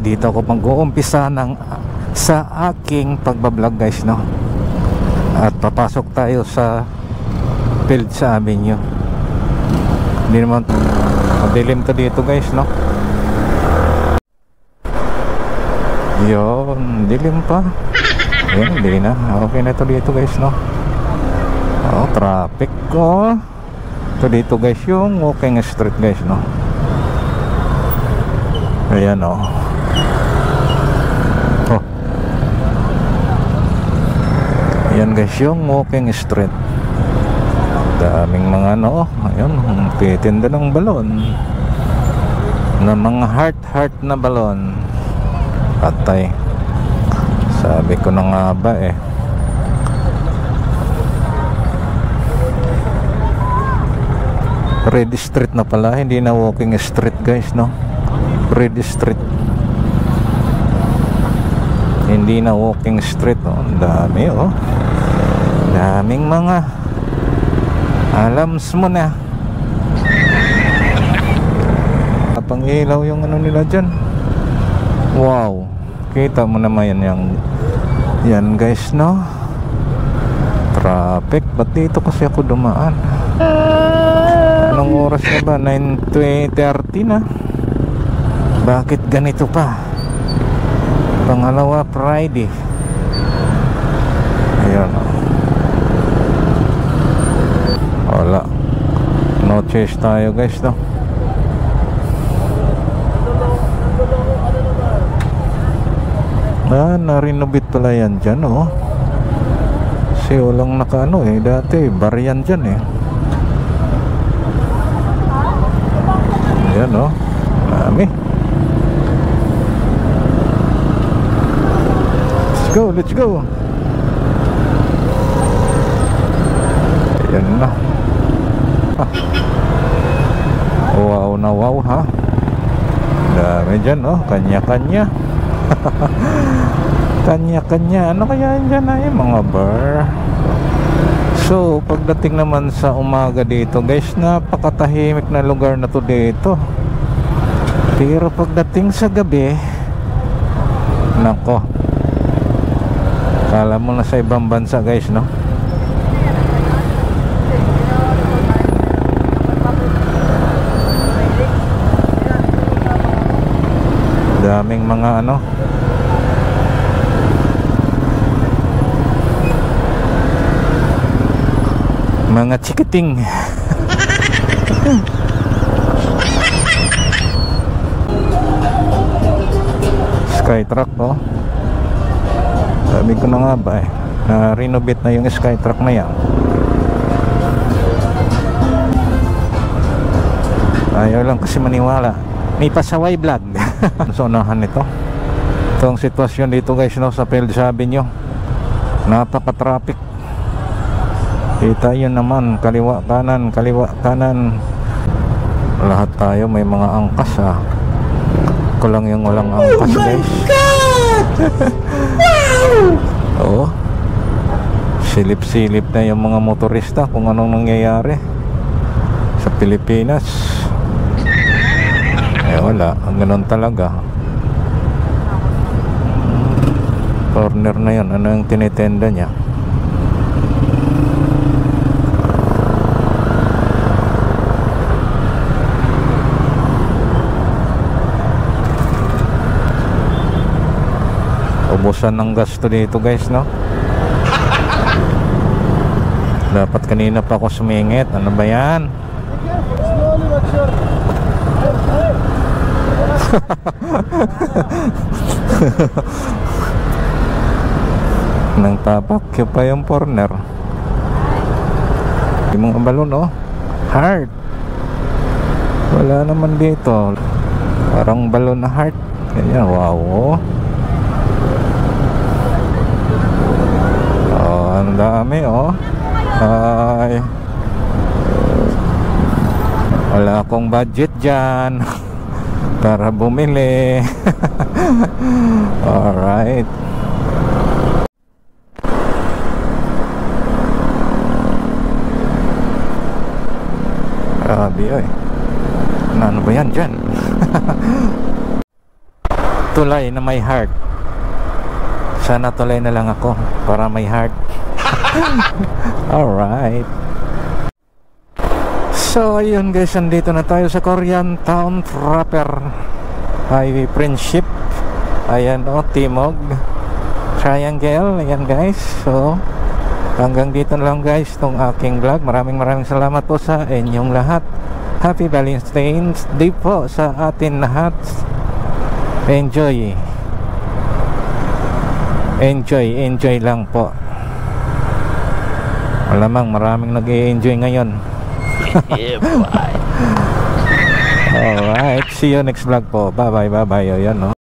dito ako mag-uumpisa sa aking pagbablog guys, no? At papasok tayo sa Fields Avenue. Hindi naman madilim to dito guys, no? Yun, dilim pa. Ayan, hindi na. Okay na to dito guys, no? Oh, traffic ko. Ito dito guys, yung walking street guys, no? Ayan, oh. Oh. Ayan guys, yung walking street. Daming mga ano, ayun, titinda ng balon. Na mga heart na balon. Patay. Sabi ko na nga ba eh. Red Street na pala, hindi na walking street guys, no? Red Street. Hindi na walking street, oh. Ang dami, oh. Daming mga alams mo na. Kapang ilaw yung ano nila dyan. Wow. Kita mo naman yan guys, no? Traffic. Ba't dito kasi ako dumaan? Anong oras na ba? 9:30 na. Bakit ganito pa? Pangalawa Friday. Ayan. Wala. No chase tayo guys, no? Na-renovate pala yan dyan, oh. Kasi walang naka-ano eh. Dati bar yan dyan eh. Ayan, oh. Marami. Let's go. Ayan na. Wow na wow, ha. Dami dyan, oh. Kanya-kanya. Kanya-kanya. Ano kaya dyan ay mga bar? So pagdating naman sa umaga dito guys, napakatahimik na lugar na to dito. Pero pagdating sa gabi, nako, kala mo na sa ibang bansa guys, no? Daming mga ano, mga chikiting. Skytruck, oh. Sabi ko na nga ba eh, na-renovate na yung Skytruck na yan. Ayaw lang kasi maniwala. May pasaway vlog. So unahan nito. Ito ang sitwasyon dito guys, no, sa Fields Avenue. Napaka-traffic. Kita yun naman, kaliwa kanan. Lahat tayo may mga angkas, ah. Ko lang yung walang angkas guys. Oo. Silip-silip na yung mga motorista kung anong nangyayari sa Pilipinas. Eh wala, ganun talaga. Corner na yun, ano yung tinitenda niya? Ubusan ng gasto dito guys, no? Dapat kanina pa ako sumingit. Ano ba yan? Nang papakyo pa yung corner. Yung mga balon, oh. Heart. Wala naman dito. Parang balon na heart. Ganyan, wow, oh. Ang dami, oh. Ay, wala akong budget dyan para bumili. Alright. Grabe, oy. Ano ba yan dyan? tulay na may heart. Sana tulay na lang ako para may heart. Alright. So ayun guys, andito na tayo sa Korean Town proper. Highway Friendship. Ayan o, Timog Triangle. Ayan guys. So hanggang dito na lang guys tong aking vlog. Maraming salamat po sa inyong lahat. Happy Valentine's Day po sa atin lahat. Enjoy lang po. Malamang maraming nag-i-enjoy ngayon. Alright, see you next vlog po. Bye bye. Ayan, no?